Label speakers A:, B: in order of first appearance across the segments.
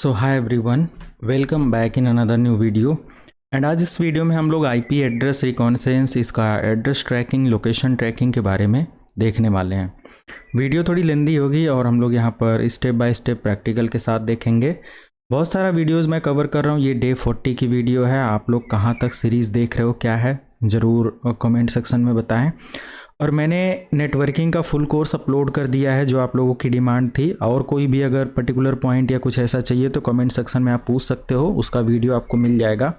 A: So hi everyone, welcome back in another new video. And आज इस video में हम लोग आईपी एड्रेस रिकॉन्सेंस, इसका एड्रेस ट्रैकिंग, लोकेशन ट्रैकिंग के बारे में देखने वाले हैं। वीडियो थोड़ी लेंदी होगी और हम लोग यहाँ पर स्टेप बाय स्टेप प्रैक्टिकल के साथ देखेंगे। बहुत सारा वीडियोस मैं कवर कर रहा हूँ। ये डे 40 की वीडियो है। आप लोग कहाँ तक सीरीज़ देख रहे हो, क्या है, ज़रूर कमेंट सेक्शन में बताएं। और मैंने नेटवर्किंग का फुल कोर्स अपलोड कर दिया है, जो आप लोगों की डिमांड थी। और कोई भी अगर पर्टिकुलर पॉइंट या कुछ ऐसा चाहिए तो कमेंट सेक्शन में आप पूछ सकते हो, उसका वीडियो आपको मिल जाएगा।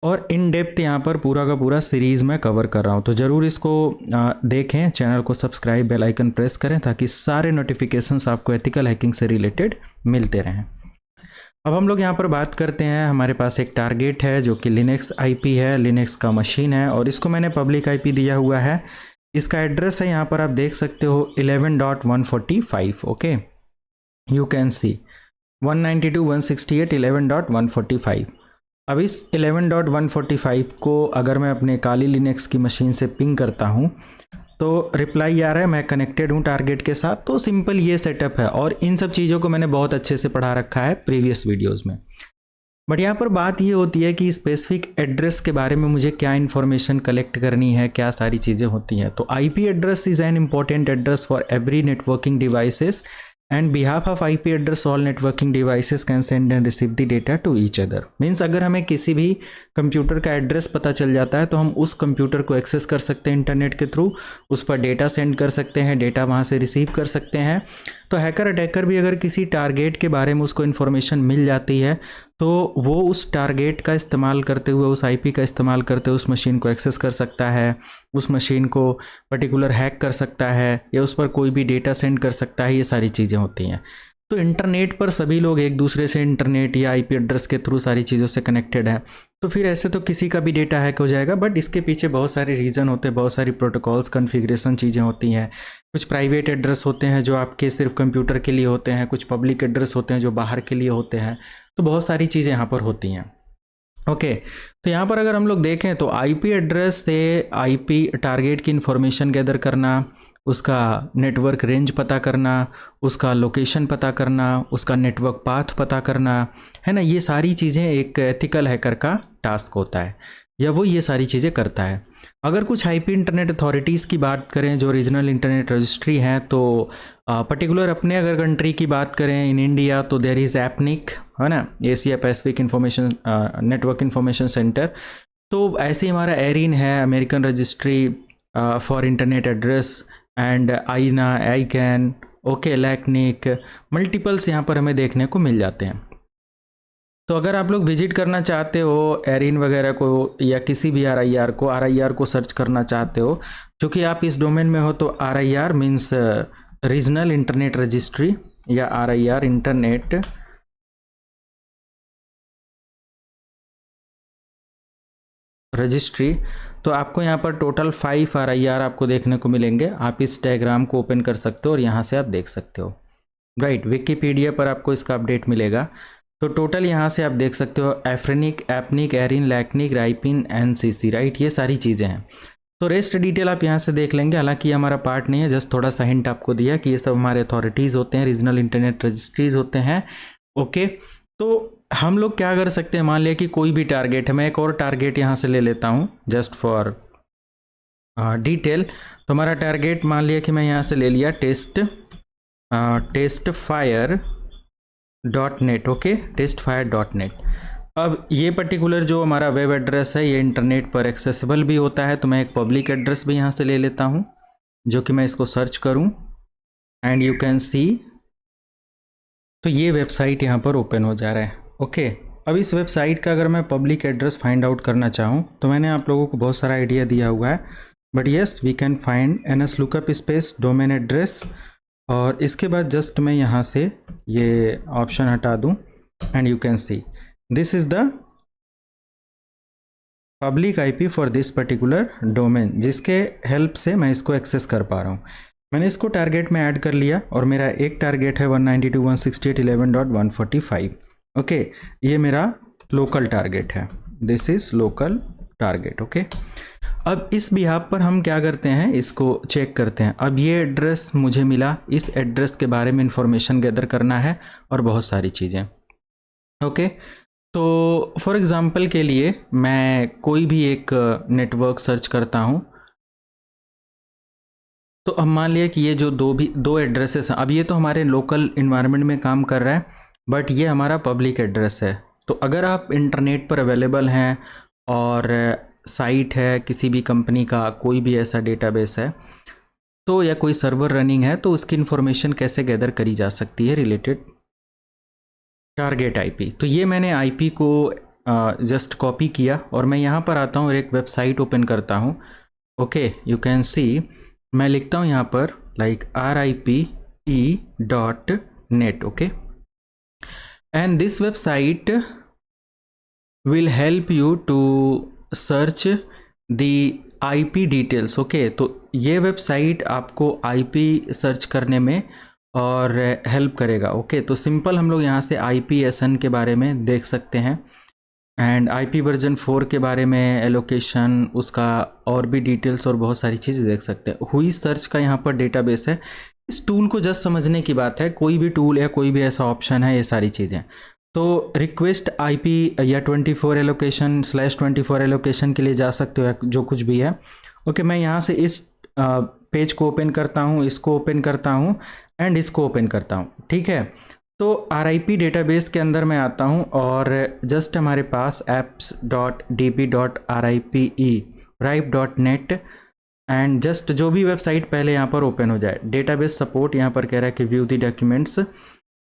A: और इन डेप्थ यहाँ पर पूरा का पूरा सीरीज़ मैं कवर कर रहा हूँ, तो ज़रूर इसको देखें। चैनल को सब्सक्राइब, बेल आइकन प्रेस करें ताकि सारे नोटिफिकेशंस आपको एथिकल हैकिंग से रिलेटेड मिलते रहें। अब हम लोग यहाँ पर बात करते हैं। हमारे पास एक टारगेट है जो कि लिनक्स आईपी है, लिनक्स का मशीन है, और इसको मैंने पब्लिक आईपी दिया हुआ है। इसका एड्रेस है, यहाँ पर आप देख सकते हो 11.145। Okay, you can see 192.168.11.145। अब इस 11.145 को अगर मैं अपने काली लिनक्स की मशीन से पिंग करता हूँ तो रिप्लाई आ रहा है मैं कनेक्टेड हूँ टारगेट के साथ। तो सिंपल ये सेटअप है, और इन सब चीज़ों को मैंने बहुत अच्छे से पढ़ा रखा है प्रीवियस वीडियोस में। बट यहाँ पर बात ये होती है कि स्पेसिफिक एड्रेस के बारे में मुझे क्या इन्फॉर्मेशन कलेक्ट करनी है, क्या सारी चीज़ें होती हैं। तो IP address is an important address for every networking devices, and behalf of IP address all networking devices can send and receive the data to each other. Means अगर हमें किसी भी कंप्यूटर का एड्रेस पता चल जाता है तो हम उस कंप्यूटर को एक्सेस कर सकते हैं इंटरनेट के थ्रू, उस पर डेटा सेंड कर सकते हैं, डेटा वहाँ से रिसीव कर सकते हैं। तो हैकर अटैकर भी अगर किसी टारगेट के बारे में उसको इन्फॉर्मेशन मिल जाती है तो वो उस टारगेट का इस्तेमाल करते हुए, उस आईपी का इस्तेमाल करते हुए उस मशीन को एक्सेस कर सकता है, उस मशीन को पर्टिकुलर हैक कर सकता है, या उस पर कोई भी डेटा सेंड कर सकता है। ये सारी चीज़ें होती हैं। तो इंटरनेट पर सभी लोग एक दूसरे से इंटरनेट या आईपी एड्रेस के थ्रू सारी चीज़ों से कनेक्टेड है। तो फिर ऐसे तो किसी का भी डेटा हैक हो जाएगा। बट इसके पीछे बहुत सारे रीज़न होते हैं, बहुत सारी प्रोटोकॉल्स, कॉन्फ़िगरेशन चीज़ें होती हैं। कुछ प्राइवेट एड्रेस होते हैं जो आपके सिर्फ कंप्यूटर के लिए होते हैं, कुछ पब्लिक एड्रेस होते हैं जो बाहर के लिए होते हैं। तो बहुत सारी चीज़ें यहाँ पर होती हैं। ओके, तो यहाँ पर अगर हम लोग देखें तो आईपी एड्रेस से आईपी टारगेट की इन्फॉर्मेशन गैदर करना, उसका नेटवर्क रेंज पता करना, उसका लोकेशन पता करना, उसका नेटवर्क पाथ पता करना, है ना, ये सारी चीज़ें एक एथिकल हैकर का टास्क होता है, या वो ये सारी चीज़ें करता है। अगर कुछ आईपी इंटरनेट अथॉरिटीज़ की बात करें जो रीजनल इंटरनेट रजिस्ट्री हैं, तो पर्टिकुलर अपने अगर कंट्री की बात करें, इन इंडिया, तो देयर इज़ एपनिक, है ना, Asia Pacific information network information centre. तो ऐसे ही हमारा एरिन है, American registry for internet address, and आईना, आईकैन, ओके, लैकनिक, मल्टीपल्स यहाँ पर हमें देखने को मिल जाते हैं। तो अगर आप लोग विजिट करना चाहते हो एरिन वगैरह को, या किसी भी आरआईआर को सर्च करना चाहते हो, क्योंकि आप इस डोमेन में हो, तो आरआईआर मीन्स रीजनल इंटरनेट रजिस्ट्री, या आरआईआर इंटरनेट रजिस्ट्री। तो आपको यहाँ पर टोटल 5 आरआईआर आपको देखने को मिलेंगे। आप इस डायग्राम को ओपन कर सकते हो और यहाँ से आप देख सकते हो। राइट, विकीपीडिया पर आपको इसका अपडेट मिलेगा। तो टोटल यहाँ से आप देख सकते हो एफ्रेनिक, एपनिक, एरिन, लैकनिक, राइपिन, एनसीसी, राइट, ये सारी चीज़ें हैं। तो रेस्ट डिटेल आप यहाँ से देख लेंगे। हालांकि ये हमारा पार्ट नहीं है, जस्ट थोड़ा सा हिंट आपको दिया कि ये सब हमारे अथॉरिटीज़ होते हैं, रीजनल इंटरनेट रजिस्ट्रीज होते हैं। ओके, तो हम लोग क्या कर सकते हैं, मान लिया कि कोई भी टारगेट है। मैं एक और टारगेट यहाँ से ले लेता हूँ जस्ट फॉर डिटेल। तो हमारा टारगेट मान लिया कि मैं यहाँ से ले लिया testfire.net। Okay, testfire.net। अब ये पर्टिकुलर जो हमारा वेब एड्रेस है ये इंटरनेट पर एक्सेसिबल भी होता है। तो मैं एक पब्लिक एड्रेस भी यहाँ से ले लेता हूँ, जो कि मैं इसको सर्च करूँ, एंड यू कैन सी, तो ये वेबसाइट यहाँ पर ओपन हो जा रहा है। ओके, अब इस वेबसाइट का अगर मैं पब्लिक एड्रेस फाइंड आउट करना चाहूँ तो मैंने आप लोगों को बहुत सारा आइडिया दिया हुआ है। But yes, we can find ns lookup space domain address, और इसके बाद जस्ट मैं यहाँ से ये ऑप्शन हटा दूँ, and you can see this is the public IP for this particular domain, जिसके हेल्प से मैं इसको एक्सेस कर पा रहा हूँ। मैंने इसको टारगेट में ऐड कर लिया, और मेरा एक टारगेट है 192.168.11.145। ओके, ये मेरा लोकल टारगेट है, this is local target. Okay, अब इस बिहाफ पर हम क्या करते हैं, इसको चेक करते हैं। अब ये एड्रेस मुझे मिला, इस एड्रेस के बारे में इंफॉर्मेशन गैदर करना है और बहुत सारी चीज़ें। ओके। तो फॉर एग्ज़ाम्पल के लिए मैं कोई भी एक नेटवर्क सर्च करता हूँ, तो अब मान लिया कि ये जो दो एड्रेसेस हैं, अब ये तो हमारे लोकल इन्वायरमेंट में काम कर रहा है, बट ये हमारा पब्लिक एड्रेस है। तो अगर आप इंटरनेट पर अवेलेबल हैं और साइट है किसी भी कंपनी का, कोई भी ऐसा डेटाबेस है तो, या कोई सर्वर रनिंग है, तो उसकी इन्फॉर्मेशन कैसे गैदर करी जा सकती है रिलेटेड टारगेट आईपी। तो ये मैंने आईपी को जस्ट कॉपी किया और मैं यहाँ पर आता हूँ और एक वेबसाइट ओपन करता हूँ। ओके, यू कैन सी मैं लिखता हूँ यहाँ पर like RIPE.net। Okay, and this website will help you to search the IP details. Okay, तो ये वेबसाइट आपको IP सर्च करने में और हेल्प करेगा। ओके, तो सिंपल हम लोग यहाँ से IPSN के बारे में देख सकते हैं एंड IP वर्जन 4 के बारे में, एलोकेशन उसका, और भी डिटेल्स और बहुत सारी चीज़ें देख सकते हैं। हुई सर्च का यहाँ पर डेटाबेस है। इस टूल को जस्ट समझने की बात है, कोई भी टूल या कोई भी ऐसा ऑप्शन है, ये सारी चीज़ें। तो रिक्वेस्ट IP या 24 एलोकेशन /24 एलोकेशन के लिए जा सकते हो, जो कुछ भी है। ओके, मैं यहाँ से इस पेज को ओपन करता हूँ, इसको ओपन करता हूँ एंड इसको ओपन करता हूँ। ठीक है, तो RIP डेटाबेस के अंदर मैं आता हूँ और जस्ट हमारे पास apps.db.ripe.net एंड जस्ट जो भी वेबसाइट पहले यहाँ पर ओपन हो जाए। डेटाबेस सपोर्ट यहाँ पर कह रहा है कि व्यू द डॉक्यूमेंट्स,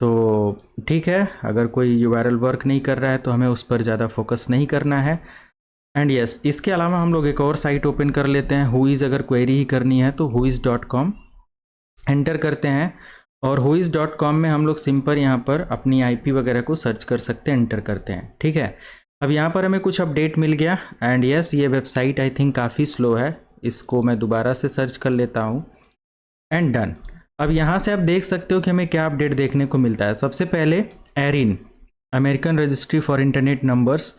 A: तो ठीक है, अगर कोई URL वर्क नहीं कर रहा है तो हमें उस पर ज़्यादा फोकस नहीं करना है। एंड यस, इसके अलावा हम लोग एक और साइट ओपन कर लेते हैं, हुईज़। अगर क्वेरी ही करनी है तो huiz.com एंटर करते हैं और huiz.com में हम लोग सिंपल यहाँ पर अपनी IP वगैरह को सर्च कर सकते हैं, एंटर करते हैं। ठीक है, अब यहाँ पर हमें कुछ अपडेट मिल गया एंड यस, ये वेबसाइट आई थिंक काफ़ी स्लो है, इसको मैं दोबारा से सर्च कर लेता हूँ एंड डन। अब यहाँ से आप देख सकते हो कि हमें क्या अपडेट देखने को मिलता है। सबसे पहले ARIN, American registry for internet numbers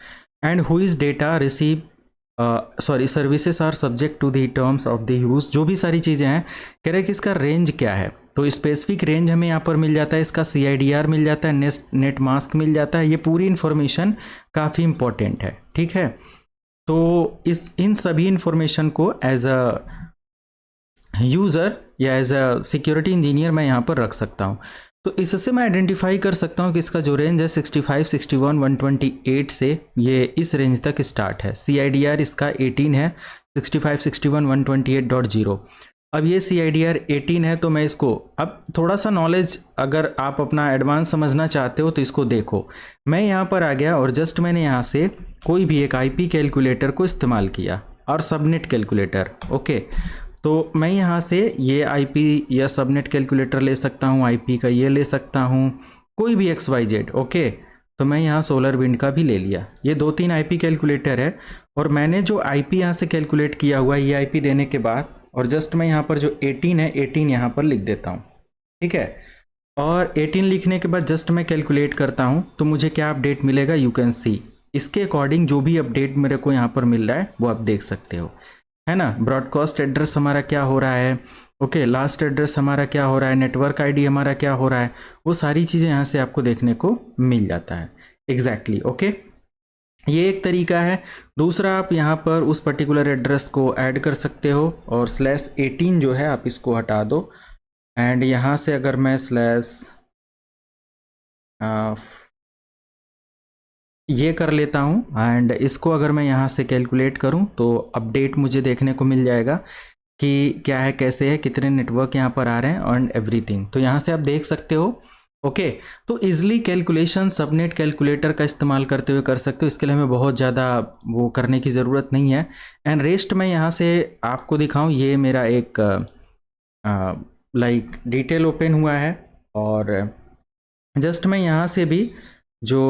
A: and whois data receive services are subject to the terms of the use. जो भी सारी चीज़ें हैं, कह रहे हैं कि इसका रेंज क्या है, तो स्पेसिफिक रेंज हमें यहाँ पर मिल जाता है, इसका CIDR मिल जाता है, नेट मास्क मिल जाता है। ये पूरी इन्फॉर्मेशन काफ़ी इंपॉर्टेंट है। ठीक है, तो इन सभी इंफॉर्मेशन को एज अ यूज़र या एज अ सिक्योरिटी इंजीनियर मैं यहाँ पर रख सकता हूँ। तो इससे मैं आइडेंटिफाई कर सकता हूँ कि इसका जो रेंज है 65, 61, 128 से ये इस रेंज तक स्टार्ट है। CIDR इसका 18 है, 65, 61, 128.0। अब ये CIDR 18 है, तो मैं इसको, अब थोड़ा सा नॉलेज अगर आप अपना एडवांस समझना चाहते हो तो इसको देखो। मैं यहाँ पर आ गया और जस्ट मैंने यहाँ से कोई भी एक IP कैलकुलेटर को इस्तेमाल किया और सबनेट कैलकुलेटर। ओके, तो मैं यहाँ से ये IP या सबनेट कैलकुलेटर ले सकता हूँ, IP का ये ले सकता हूँ, कोई भी XYZ। ओके, तो मैं यहाँ SolarWind का भी ले लिया। ये 2-3 IP कैलकुलेटर है और मैंने जो IP यहाँ से कैलकुलेट किया हुआ है, ये IP देने के बाद, और जस्ट मैं यहाँ पर जो 18 है, 18 यहाँ पर लिख देता हूँ। ठीक है, और 18 लिखने के बाद जस्ट मैं कैलकुलेट करता हूँ, तो मुझे क्या अपडेट मिलेगा, यू कैन सी। इसके अकॉर्डिंग जो भी अपडेट मेरे को यहाँ पर मिल रहा है वो आप देख सकते हो, है ना। ब्रॉडकास्ट एड्रेस हमारा क्या हो रहा है, ओके, लास्ट एड्रेस हमारा क्या हो रहा है, नेटवर्क ID हमारा क्या हो रहा है, वो सारी चीज़ें यहाँ से आपको देखने को मिल जाता है। एग्जैक्टली, ओके, ये एक तरीका है। दूसरा, आप यहाँ पर उस पर्टिकुलर एड्रेस को ऐड कर सकते हो और /18 जो है आप इसको हटा दो एंड यहाँ से अगर मैं ये कर लेता हूँ एंड इसको अगर मैं यहाँ से कैलकुलेट करूँ तो अपडेट मुझे देखने को मिल जाएगा कि क्या है, कैसे है, कितने नेटवर्क यहाँ पर आ रहे हैं एंड एवरीथिंग। तो यहाँ से आप देख सकते हो। ओके, तो इजली कैलकुलेशन सबनेट कैलकुलेटर का इस्तेमाल करते हुए कर सकते हो। इसके लिए हमें बहुत ज़्यादा वो करने की ज़रूरत नहीं है। एंड रेस्ट मैं यहाँ से आपको दिखाऊँ, ये मेरा एक लाइक डिटेल ओपन हुआ है और जस्ट मैं यहाँ से भी जो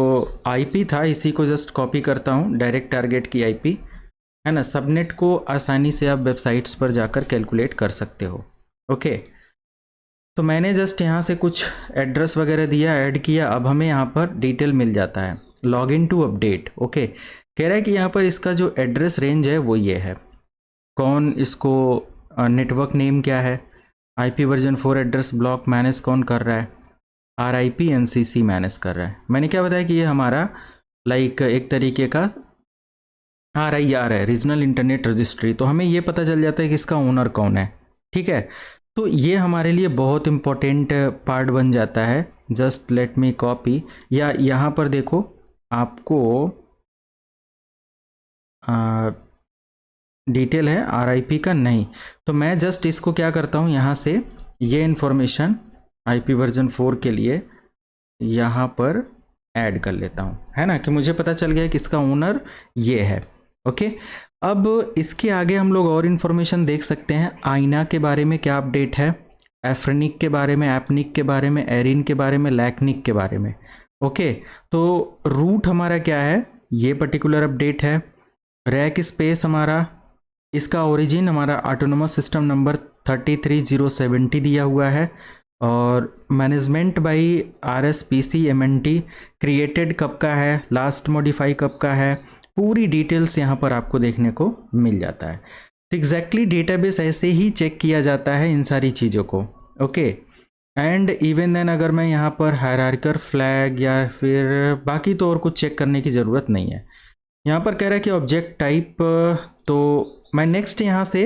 A: IP था इसी को जस्ट कॉपी करता हूँ, डायरेक्ट टारगेट की IP, है ना। सबनेट को आसानी से आप वेबसाइट्स पर जाकर कैलकुलेट कर सकते हो। ओके, तो मैंने जस्ट यहाँ से कुछ एड्रेस वगैरह दिया, ऐड किया। अब हमें यहाँ पर डिटेल मिल जाता है, log in to update. Okay, कह रहा है कि यहाँ पर इसका जो एड्रेस रेंज है वो ये है, कौन इसको, नेटवर्क नेम क्या है, IP version 4 address block manage कौन कर रहा है, RIP NCC मैनेज कर रहा है। मैंने क्या बताया कि ये हमारा लाइक एक तरीके का RIR है, रीजनल इंटरनेट रजिस्ट्री। तो हमें ये पता चल जाता है कि इसका ओनर कौन है। ठीक है, तो ये हमारे लिए बहुत इंपॉर्टेंट पार्ट बन जाता है। जस्ट लेट मी कॉपी, या यहाँ पर देखो आपको डिटेल है RIP का नहीं, तो मैं जस्ट इसको क्या करता हूँ, यहाँ से ये इन्फॉर्मेशन IP वर्जन 4 के लिए यहाँ पर ऐड कर लेता हूँ, है ना, कि मुझे पता चल गया कि इसका ओनर ये है। ओके, अब इसके आगे हम लोग और इन्फॉर्मेशन देख सकते हैं। आईना के बारे में क्या अपडेट है, एफ्रेनिक के बारे में, एपनिक के बारे में, एरिन के बारे में, लैकनिक के बारे में। ओके, तो रूट हमारा क्या है, ये पर्टिकुलर अपडेट है। रैक स्पेस हमारा, इसका ओरिजिन हमारा ऑटोनोमस सिस्टम नंबर 33070 दिया हुआ है, और management by RSPC MNT, created कब का है, लास्ट मॉडिफाई कब का है, पूरी डिटेल्स यहाँ पर आपको देखने को मिल जाता है। तो एग्जैक्टली डेटाबेस ऐसे ही चेक किया जाता है इन सारी चीज़ों को। ओके, एंड इवन देन अगर मैं यहाँ पर हायरार्किकल फ्लैग या फिर बाकी तो और कुछ चेक करने की ज़रूरत नहीं है। यहाँ पर कह रहा है कि ऑब्जेक्ट टाइप, तो मैं नेक्स्ट यहाँ से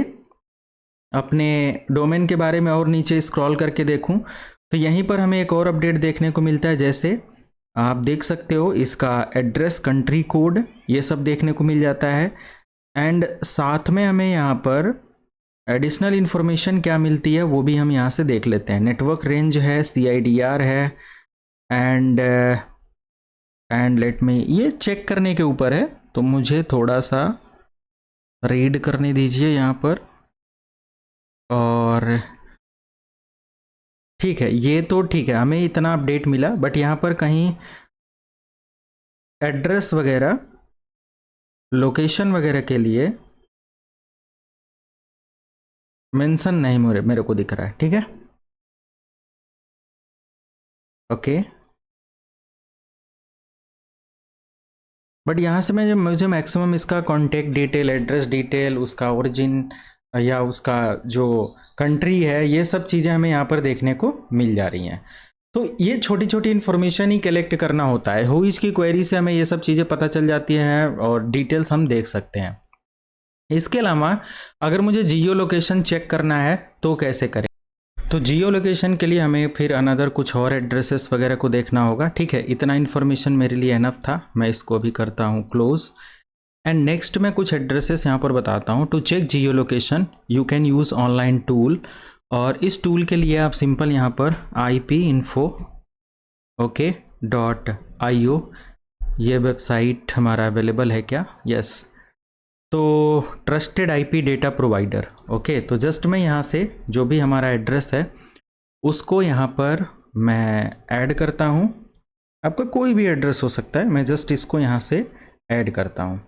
A: अपने डोमेन के बारे में और नीचे स्क्रॉल करके देखूं तो यहीं पर हमें एक और अपडेट देखने को मिलता है। जैसे आप देख सकते हो इसका एड्रेस, कंट्री कोड, ये सब देखने को मिल जाता है। एंड साथ में हमें यहाँ पर एडिशनल इन्फॉर्मेशन क्या मिलती है वो भी हम यहाँ से देख लेते हैं। नेटवर्क रेंज है, CIDR है, एंड लेट मी, ये चेक करने के ऊपर है, तो मुझे थोड़ा सा रीड करने दीजिए यहाँ पर। और ठीक है, ये तो ठीक है, हमें इतना अपडेट मिला, बट यहाँ पर कहीं एड्रेस वगैरह, लोकेशन वगैरह के लिए मेंशन नहीं मेरे को दिख रहा है। ठीक है, ओके, बट यहाँ से मैं मुझे मैक्सिमम इसका कॉन्टेक्ट डिटेल, एड्रेस डिटेल, उसका ओरिजिन या उसका जो कंट्री है, ये सब चीज़ें हमें यहाँ पर देखने को मिल जा रही हैं। तो ये छोटी छोटी इन्फॉर्मेशन ही कलेक्ट करना होता है। हुईज की क्वेरी से हमें ये सब चीज़ें पता चल जाती हैं और डिटेल्स हम देख सकते हैं। इसके अलावा अगर मुझे जियो लोकेशन चेक करना है तो कैसे करें, तो जियो लोकेशन के लिए हमें फिर अनदर कुछ और एड्रेसेस वगैरह को देखना होगा। ठीक है, इतना इन्फॉर्मेशन मेरे लिए एनफ था, मैं इसको अभी करता हूँ क्लोज। एंड नेक्स्ट मैं कुछ एड्रेसेस यहाँ पर बताता हूँ। To check geo location you can use online tool, और इस टूल के लिए आप सिंपल यहाँ पर IPinfo .io, ये वेबसाइट हमारा अवेलेबल है क्या, यस, तो trusted IP data provider. Okay, तो जस्ट मैं यहाँ से जो भी हमारा एड्रेस है उसको यहाँ पर मैं ऐड करता हूँ। आपका कोई भी एड्रेस हो सकता है, मैं जस्ट इसको यहाँ से ऐड करता हूँ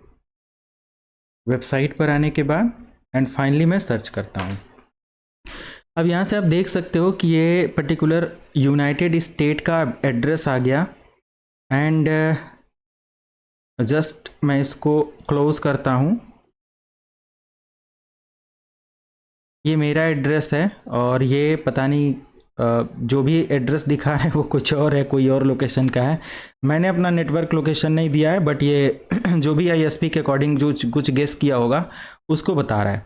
A: वेबसाइट पर आने के बाद, एंड फाइनली मैं सर्च करता हूँ। अब यहाँ से आप देख सकते हो कि ये पर्टिकुलर यूनाइटेड स्टेट का एड्रेस आ गया। एंड जस्ट मैं इसको क्लोज करता हूँ। ये मेरा एड्रेस है, और ये पता नहीं जो भी एड्रेस दिखा है वो कुछ और है, कोई और लोकेशन का है। मैंने अपना नेटवर्क लोकेशन नहीं दिया है, बट ये जो भी ISP के अकॉर्डिंग जो कुछ गेस किया होगा उसको बता रहा है।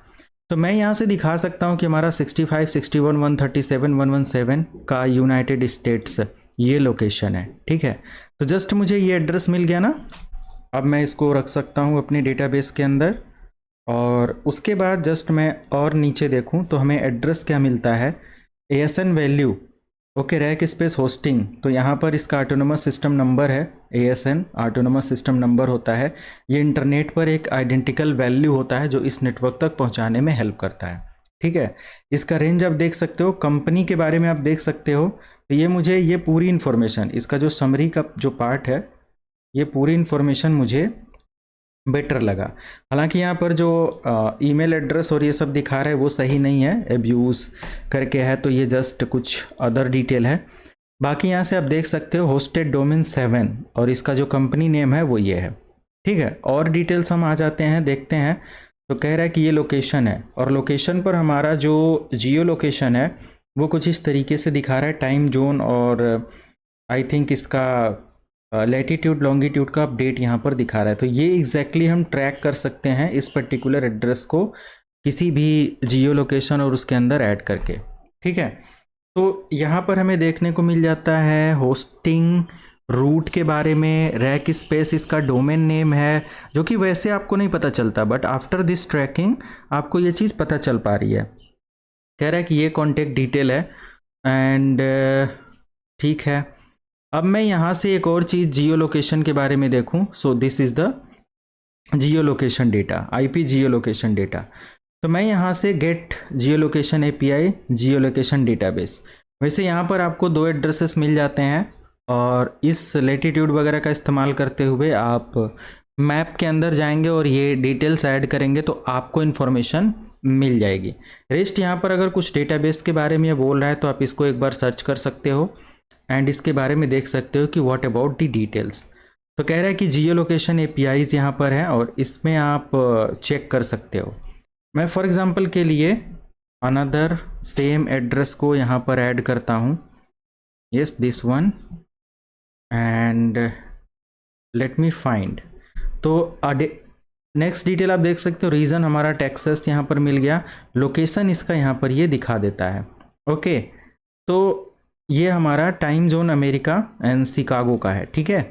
A: तो मैं यहाँ से दिखा सकता हूँ कि हमारा 65, 61, 137, 117 का यूनाइटेड स्टेट्स ये लोकेशन है। ठीक है, तो जस्ट मुझे ये एड्रेस मिल गया ना, अब मैं इसको रख सकता हूँ अपने डेटाबेस के अंदर। और उसके बाद जस्ट मैं और नीचे देखूँ तो हमें एड्रेस क्या मिलता है, ASN value, okay, rack space hosting, तो यहाँ पर इसका ऑटोनोमस सिस्टम नंबर है, ASN ऑटोनोमस सिस्टम नंबर होता है। ये इंटरनेट पर एक आइडेंटिकल वैल्यू होता है जो इस नेटवर्क तक पहुँचाने में हेल्प करता है। ठीक है, इसका रेंज आप देख सकते हो, कंपनी के बारे में आप देख सकते हो। तो ये मुझे ये पूरी इन्फॉर्मेशन, इसका जो समरी का जो पार्ट है, ये पूरी इन्फॉर्मेशन मुझे बेटर लगा। हालांकि यहाँ पर जो ईमेल एड्रेस और ये सब दिखा रहा है वो सही नहीं है, एब्यूज़ करके है, तो ये जस्ट कुछ अदर डिटेल है। बाकी यहाँ से आप देख सकते हो होस्टेड डोमेन 7, और इसका जो कंपनी नेम है वो ये है। ठीक है, और डिटेल्स हम आ जाते हैं, देखते हैं। तो कह रहा है कि ये लोकेशन है, और लोकेशन पर हमारा जो जियो लोकेशन है वो कुछ इस तरीके से दिखा रहा है, टाइम जोन और आई थिंक इसका लैटिट्यूड लॉन्गिट्यूड का अपडेट यहाँ पर दिखा रहा है। तो ये एग्जैक्टली हम ट्रैक कर सकते हैं इस पर्टिकुलर एड्रेस को किसी भी जियो लोकेशन और उसके अंदर ऐड करके, ठीक है। तो यहाँ पर हमें देखने को मिल जाता है होस्टिंग रूट के बारे में, रैक स्पेस इसका डोमेन नेम है, जो कि वैसे आपको नहीं पता चलता, बट आफ्टर दिस ट्रैकिंग आपको ये चीज़ पता चल पा रही है। कह रहा है कि ये कॉन्टेक्ट डिटेल है एंड ठीक है। अब मैं यहाँ से एक और चीज़ जियो लोकेशन के बारे में देखूँ। So this is the geo location data, IP geo location data. तो मैं यहाँ से get geo location API geo location database, वैसे यहाँ पर आपको 2 एड्रेसेस मिल जाते हैं और इस लेटीट्यूड वगैरह का इस्तेमाल करते हुए आप मैप के अंदर जाएंगे और ये डिटेल्स ऐड करेंगे तो आपको इन्फॉर्मेशन मिल जाएगी। रेस्ट यहाँ पर अगर कुछ डेटाबेस के बारे में ये बोल रहा है तो आप इसको एक बार सर्च कर सकते हो एंड इसके बारे में देख सकते हो कि व्हाट अबाउट द डिटेल्स। तो कह रहा है कि जियो लोकेशन एपीआईज यहाँ पर है और इसमें आप चेक कर सकते हो। मैं फॉर एग्जांपल के लिए अनदर सेम एड्रेस को यहाँ पर ऐड करता हूँ, yes this one, and let me find. तो नेक्स्ट डिटेल आप देख सकते हो, रीजन हमारा टेक्सास यहाँ पर मिल गया, लोकेशन इसका यहाँ पर ये दिखा देता है। ओके, तो ये हमारा time zone America and Chicago का है, ठीक है।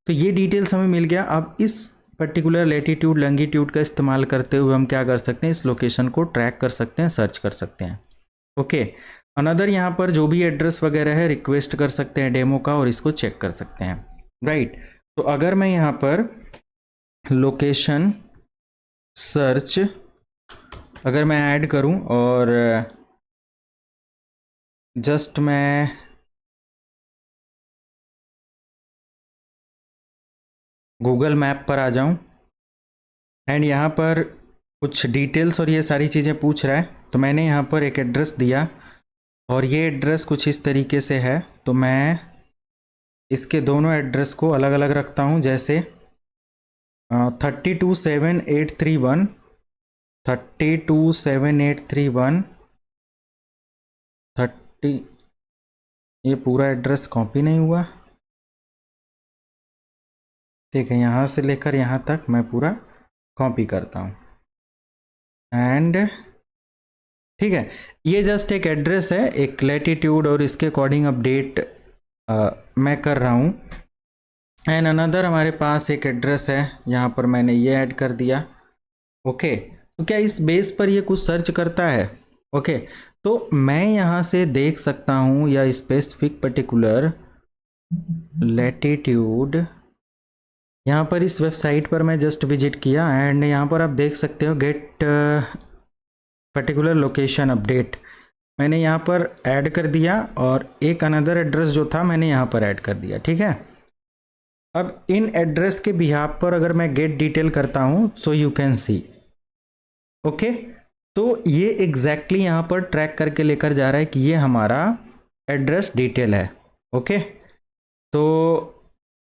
A: तो ये डिटेल्स हमें मिल गया। अब इस पर्टिकुलर लेटीट्यूड लॉन्गिट्यूड का इस्तेमाल करते हुए हम क्या कर सकते हैं, इस लोकेशन को ट्रैक कर सकते हैं, सर्च कर सकते हैं। ओके, अनदर यहाँ पर जो भी एड्रेस वगैरह है रिक्वेस्ट कर सकते हैं डेमो का और इसको चेक कर सकते हैं, राइट। तो अगर मैं यहाँ पर लोकेशन सर्च अगर मैं ऐड करूँ और जस्ट मैं गूगल मैप पर आ जाऊं एंड यहाँ पर कुछ डिटेल्स और ये सारी चीज़ें पूछ रहा है, तो मैंने यहाँ पर एक एड्रेस दिया और ये एड्रेस कुछ इस तरीके से है। तो मैं इसके दोनों एड्रेस को अलग अलग रखता हूँ, जैसे 327831 327831 30, ये पूरा एड्रेस कॉपी नहीं हुआ, ठीक है। यहाँ से लेकर यहाँ तक मैं पूरा कॉपी करता हूँ एंड ठीक है, ये जस्ट एक एड्रेस है, एक लैटिट्यूड और इसके अकॉर्डिंग अपडेट मैं कर रहा हूँ। एंड अनदर हमारे पास एक एड्रेस है, यहाँ पर मैंने ये ऐड कर दिया। ओके, तो क्या इस बेस पर ये कुछ सर्च करता है? ओके, तो मैं यहाँ से देख सकता हूँ या स्पेसिफिक पर्टिकुलर लैटिट्यूड, यहाँ पर इस वेबसाइट पर मैं जस्ट विजिट किया एंड यहाँ पर आप देख सकते हो गेट पर्टिकुलर लोकेशन अपडेट मैंने यहाँ पर ऐड कर दिया और एक अनदर एड्रेस जो था मैंने यहाँ पर ऐड कर दिया, ठीक है। अब इन एड्रेस के बिहाफ पर अगर मैं गेट डिटेल करता हूँ so you can see, okay, तो ये एग्जैक्टली यहाँ पर ट्रैक करके लेकर जा रहा है कि ये हमारा एड्रेस डिटेल है। ओके, तो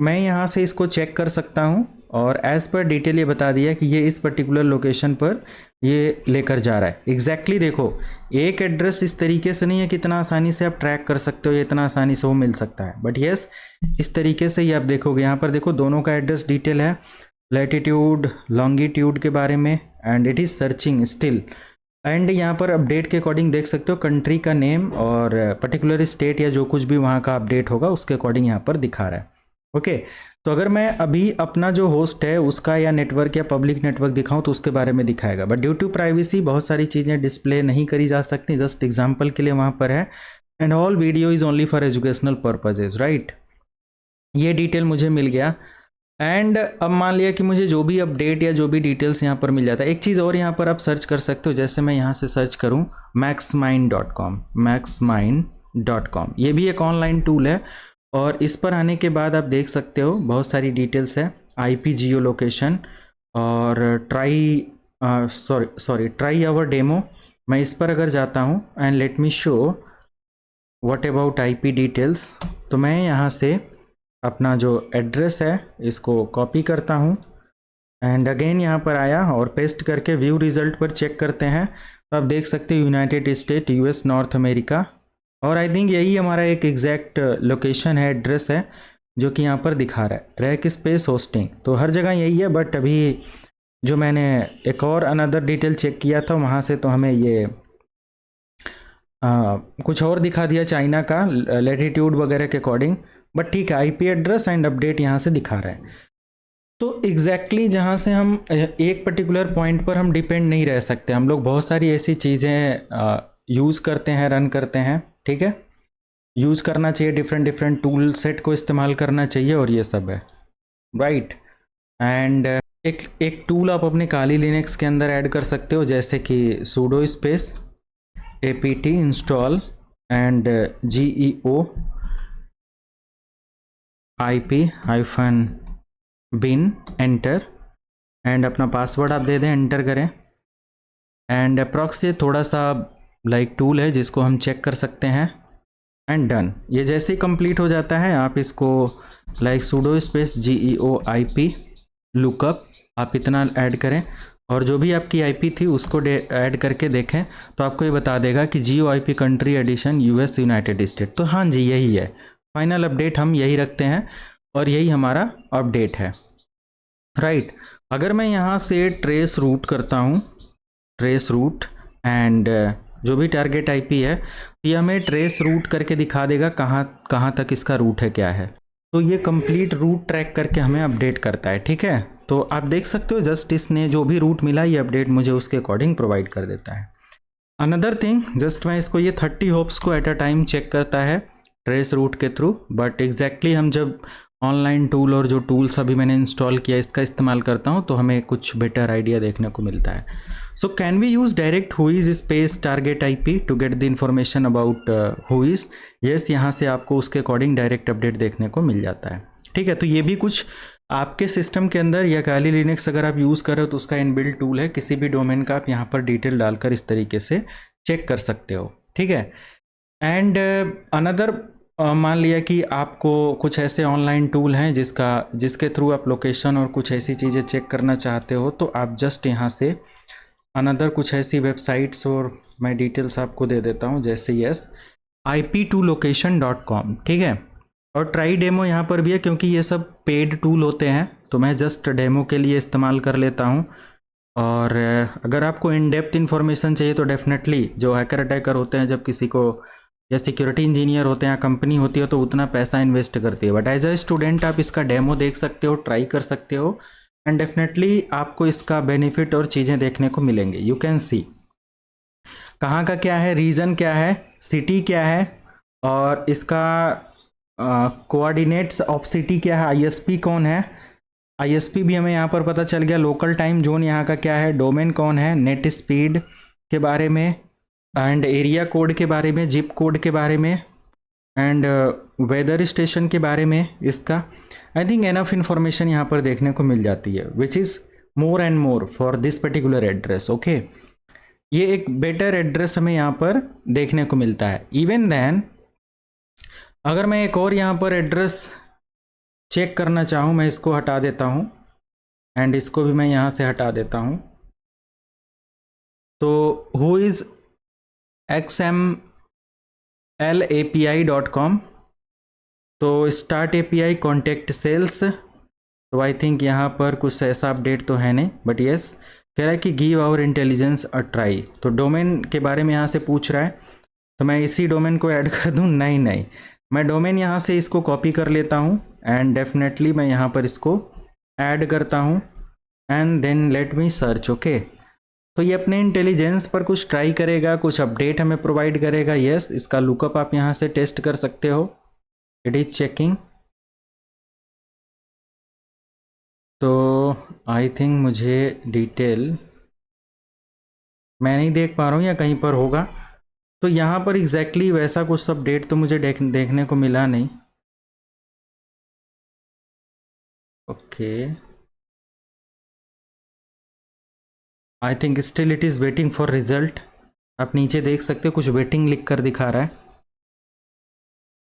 A: मैं यहाँ से इसको चेक कर सकता हूँ और एज पर डिटेल ये बता दिया कि ये इस पर्टिकुलर लोकेशन पर ये लेकर जा रहा है। एग्जैक्टली देखो, एक एड्रेस इस तरीके से नहीं है कि इतना आसानी से आप ट्रैक कर सकते हो, ये इतना आसानी से वो मिल सकता है, बट यस इस तरीके से ही आप देखोगे। यहाँ पर देखो दोनों का एड्रेस डिटेल है, लैटिट्यूड लॉन्गिट्यूड के बारे में, and it is searching still. And यहाँ पर अपडेट के अकॉर्डिंग देख सकते हो कंट्री का नेम और पर्टिकुलर स्टेट या जो कुछ भी वहाँ का अपडेट होगा उसके अकॉर्डिंग यहाँ पर दिखा रहा है। ओके, तो अगर मैं अभी अपना जो होस्ट है उसका या नेटवर्क या पब्लिक नेटवर्क दिखाऊं तो उसके बारे में दिखाएगा, बट ड्यू टू प्राइवेसी बहुत सारी चीज़ें डिस्प्ले नहीं करी जा सकती, जस्ट एग्जांपल के लिए वहाँ पर है। And all video is only for educational purposes, right. ये डिटेल मुझे मिल गया एंड अब मान लिया कि मुझे जो भी अपडेट या जो भी डिटेल्स यहाँ पर मिल जाता है। एक चीज़ और यहाँ पर आप सर्च कर सकते हो, जैसे मैं यहाँ से सर्च करूँ maxmind.com, maxmind.com, ये भी एक ऑनलाइन टूल है और इस पर आने के बाद आप देख सकते हो बहुत सारी डिटेल्स है, आईपी जियो लोकेशन और ट्राई आवर डेमो। मैं इस पर अगर जाता हूँ and let me show what about IP details, तो मैं यहाँ से अपना जो एड्रेस है इसको कॉपी करता हूँ एंड अगेन यहाँ पर आया और पेस्ट करके व्यू रिजल्ट पर चेक करते हैं। तो आप देख सकते हो United state, US, north America, और आई थिंक यही हमारा एक एग्जैक्ट लोकेशन है, एड्रेस है, जो कि यहाँ पर दिखा रहा है रैक स्पेस होस्टिंग। तो हर जगह यही है, बट अभी जो मैंने एक और अनदर डिटेल चेक किया था वहाँ से तो हमें ये कुछ और दिखा दिया चाइना का लैटिट्यूड वगैरह के अकॉर्डिंग। बट ठीक है, आईपी एड्रेस एंड अपडेट यहाँ से दिखा रहा है। तो एग्जैक्टली जहाँ से हम एक पर्टिकुलर पॉइंट पर हम डिपेंड नहीं रह सकते, हम लोग बहुत सारी ऐसी चीज़ें यूज़ करते हैं, रन करते हैं, ठीक है। यूज़ करना चाहिए, डिफरेंट डिफरेंट टूल सेट को इस्तेमाल करना चाहिए, और ये सब है, राइट। एंड एक टूल आप अपने काली लिनक्स के अंदर ऐड कर सकते हो, जैसे कि sudo space apt install and geo ip-bin enter, and अपना पासवर्ड आप दे दें, एंटर करें। एंड अप्रॉक्स ये थोड़ा सा लाइक टूल है जिसको हम चेक कर सकते हैं, एंड डन। ये जैसे ही कंप्लीट हो जाता है आप इसको like sudo space geo ip lookup आप इतना ऐड करें, और जो भी आपकी आईपी थी उसको ऐड करके देखें तो आपको ये बता देगा कि geo IP country edition US United State. तो हाँ जी, यही है फाइनल अपडेट, हम यही रखते हैं और यही हमारा अपडेट है, राइट। अगर मैं यहाँ से ट्रेस रूट करता हूँ, ट्रेस रूट एंड जो भी टारगेट आईपी है ये हमें ट्रेस रूट करके दिखा देगा कहाँ तक इसका रूट है, क्या है। तो ये कंप्लीट रूट ट्रैक करके हमें अपडेट करता है, ठीक है। तो आप देख सकते हो जस्ट इसने जो भी रूट मिला ये अपडेट मुझे उसके अकॉर्डिंग प्रोवाइड कर देता है। अनदर थिंग, जस्ट मैं इसको ये 30 होप्स को एट अ टाइम चेक करता है ट्रेस रूट के थ्रू, बट एग्जैक्टली हम जब ऑनलाइन टूल और जो टूल्स अभी मैंने इंस्टॉल किया इसका इस्तेमाल करता हूँ तो हमें कुछ बेटर आइडिया देखने को मिलता है। So can we use direct whois space target IP to get the information about whois? Yes, यहाँ से आपको उसके अकॉर्डिंग डायरेक्ट अपडेट देखने को मिल जाता है, ठीक है। तो ये भी कुछ आपके सिस्टम के अंदर या काली लिनक्स अगर आप यूज़ कर रहे हो तो उसका इनबिल्ट टूल है, किसी भी डोमेन का आप यहाँ पर डिटेल डालकर इस तरीके से चेक कर सकते हो, ठीक है। एंड अनदर मान लिया कि आपको कुछ ऐसे ऑनलाइन टूल हैं जिसके थ्रू आप लोकेशन और कुछ ऐसी चीज़ें चेक करना चाहते हो, तो आप जस्ट यहाँ से अनदर कुछ ऐसी वेबसाइट्स और मैं डिटेल्स आपको दे देता हूँ, जैसे यस ip2location.com, ठीक है। और ट्राई डेमो यहाँ पर भी है, क्योंकि ये सब पेड टूल होते हैं तो मैं जस्ट डेमो के लिए इस्तेमाल कर लेता हूँ। और अगर आपको इन डेप्थ इन्फॉर्मेशन चाहिए तो डेफिनेटली जो हैकर अटैकर होते हैं, जब किसी को या सिक्योरिटी इंजीनियर होते हैं या कंपनी होती है तो उतना पैसा इन्वेस्ट करती है, बट एज अ स्टूडेंट आप इसका डेमो देख सकते हो, ट्राई कर सकते हो, एंड डेफिनेटली आपको इसका बेनिफिट और चीज़ें देखने को मिलेंगे। यू कैन सी कहाँ का क्या है, रीजन क्या है, सिटी क्या है, और इसका कोऑर्डिनेट्स ऑफ सिटी क्या है, आईएसपी कौन है, आईएसपी भी हमें यहाँ पर पता चल गया, लोकल टाइम जोन यहाँ का क्या है, डोमेन कौन है, नेट स्पीड के बारे में, एंड एरिया कोड के बारे में, जिप कोड के बारे में, एंड वेदर स्टेशन के बारे में। इसका आई थिंक एनफ इन्फॉर्मेशन यहाँ पर देखने को मिल जाती है, which is more and more for this particular address, okay. ये एक बेटर एड्रेस हमें यहाँ पर देखने को मिलता है। इवन देन अगर मैं एक और यहाँ पर एड्रेस चेक करना चाहूँ, मैं इसको हटा देता हूँ एंड इसको भी मैं यहाँ से हटा देता हूँ। तो हु इज़ xmlapi.com, तो स्टार्ट एपीआई कॉन्टेक्ट सेल्स, तो आई थिंक यहाँ पर कुछ ऐसा अपडेट तो है नहीं, बट यस कह रहा है कि give our intelligence a try. तो डोमेन के बारे में यहाँ से पूछ रहा है, तो मैं इसी डोमेन को ऐड कर दूँ? नहीं, मैं डोमेन यहाँ से इसको कॉपी कर लेता हूँ एंड डेफिनेटली मैं यहाँ पर इसको ऐड करता हूँ and then let me search, okay. तो ये अपने इंटेलिजेंस पर कुछ ट्राई करेगा, कुछ अपडेट हमें प्रोवाइड करेगा। यस, इसका लुकअप आप यहाँ से टेस्ट कर सकते हो, इट इज चेकिंग। तो आई थिंक मुझे डिटेल मैं नहीं देख पा रहा हूँ या कहीं पर होगा, तो यहाँ पर एग्जैक्टली वैसा कुछ अपडेट तो मुझे देखने को मिला नहीं, okay. I think still it is waiting for result. आप नीचे देख सकते हो कुछ वेटिंग लिख कर दिखा रहा है,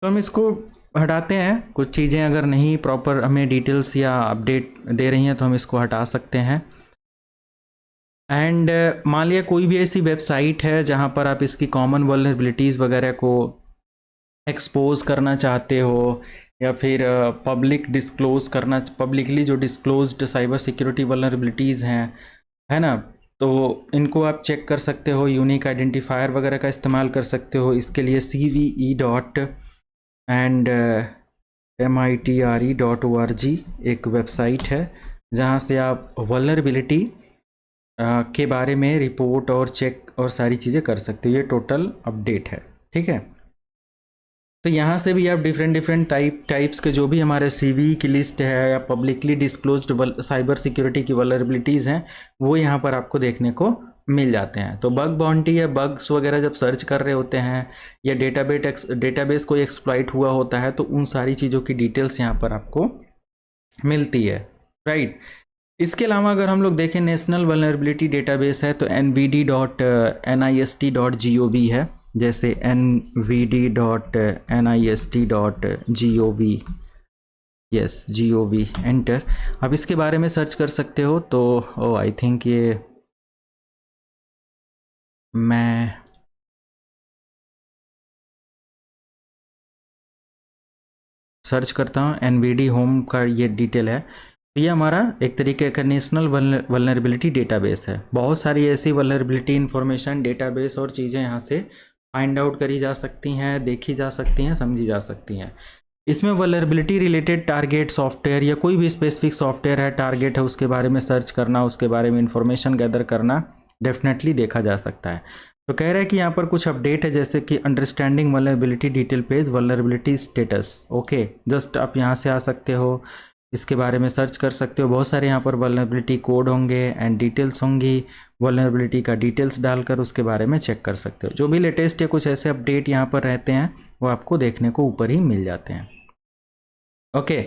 A: तो हम इसको हटाते हैं। कुछ चीज़ें अगर नहीं प्रॉपर हमें डिटेल्स या अपडेट दे रही हैं तो हम इसको हटा सकते हैं। एंड मान लिया कोई भी ऐसी वेबसाइट है जहाँ पर आप इसकी कॉमन वल्नरेबिलिटीज़ वगैरह को एक्सपोज करना चाहते हो या फिर पब्लिक डिस्क्लोज करना, पब्लिकली जो डिस्क्लोज्ड साइबर सिक्योरिटी वल्नरेबिलिटीज़ हैं, है ना, तो इनको आप चेक कर सकते हो। यूनिक आइडेंटिफायर वगैरह का इस्तेमाल कर सकते हो। इसके लिए CVE.MITRE.org एक वेबसाइट है जहाँ से आप वल्नरेबिलिटी के बारे में रिपोर्ट और चेक और सारी चीज़ें कर सकते हो। ये टोटल अपडेट है, ठीक है। तो यहाँ से भी आप डिफरेंट टाइप्स के जो भी हमारे सीवी की लिस्ट है या पब्लिकली डिस्क्लोज्ड साइबर सिक्योरिटी की वल्नरेबिलिटीज़ हैं, वो यहाँ पर आपको देखने को मिल जाते हैं। तो बग बाउंटी या बग्स वगैरह जब सर्च कर रहे होते हैं या डेटाबेस कोई एक्सप्लॉइट हुआ होता है, तो उन सारी चीज़ों की डिटेल्स यहाँ पर आपको मिलती है, राइट। इसके अलावा अगर हम लोग देखें, नेशनल वल्नरेबिलिटी डेटाबेस है तो nvd.nist.gov है, जैसे nvd.nist.gov, यस gov एंटर। अब इसके बारे में सर्च कर सकते हो। तो आई थिंक ये मैं सर्च करता हूँ, nvd होम का ये डिटेल है। तो ये हमारा एक तरीके का नेशनल वल्नरेबिलिटी डेटाबेस है। बहुत सारी ऐसी वल्नरेबिलिटी इंफॉर्मेशन, डेटाबेस और चीज़ें यहाँ से फाइंड आउट करी जा सकती हैं, देखी जा सकती हैं, समझी जा सकती हैं। इसमें वल्नरेबिलिटी रिलेटेड टारगेट सॉफ्टवेयर या कोई भी स्पेसिफिक सॉफ्टवेयर है, टारगेट है, उसके बारे में सर्च करना, उसके बारे में इंफॉर्मेशन गैदर करना डेफिनेटली देखा जा सकता है। तो कह रहा है कि यहाँ पर कुछ अपडेट है, जैसे कि understanding vulnerability detail page, vulnerability status. Okay, just आप यहाँ से आ सकते हो, इसके बारे में सर्च कर सकते हो। बहुत सारे यहाँ पर वल्नरेबिलिटी कोड होंगे एंड डिटेल्स होंगी, वल्नरेबिलिटी का डिटेल्स डालकर उसके बारे में चेक कर सकते हो। जो भी लेटेस्ट या कुछ ऐसे अपडेट यहाँ पर रहते हैं वो आपको देखने को ऊपर ही मिल जाते हैं। ओके,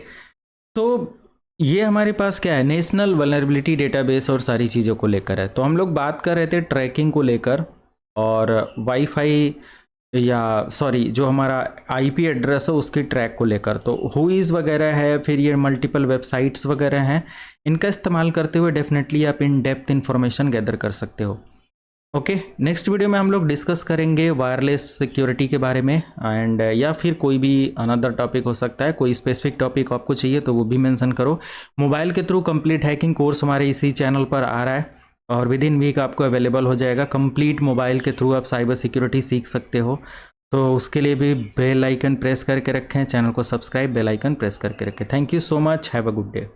A: तो ये हमारे पास क्या है, नेशनल वल्नरेबिलिटी डेटाबेस और सारी चीज़ों को लेकर है। तो हम लोग बात कर रहे थे ट्रैकिंग को लेकर और वाईफाई या सॉरी जो हमारा आईपी एड्रेस है उसकी ट्रैक को लेकर। तो हुईज़ वगैरह है, फिर ये मल्टीपल वेबसाइट्स वगैरह हैं, इनका इस्तेमाल करते हुए डेफिनेटली आप इन डेप्थ इन्फॉर्मेशन गैदर कर सकते हो। ओके, नेक्स्ट वीडियो में हम लोग डिस्कस करेंगे वायरलेस सिक्योरिटी के बारे में एंड या फिर कोई भी अनदर टॉपिक हो सकता है। कोई स्पेसिफिक टॉपिक आपको चाहिए तो वो भी मेंशन करो। मोबाइल के थ्रू कंप्लीट हैकिंग कोर्स हमारे इसी चैनल पर आ रहा है और विद इन वीक आपको अवेलेबल हो जाएगा। कंप्लीट मोबाइल के थ्रू आप साइबर सिक्योरिटी सीख सकते हो। तो उसके लिए भी बेल आइकन प्रेस करके रखें, चैनल को सब्सक्राइब, बेल आइकन प्रेस करके रखें। Thank you so much, have a good day.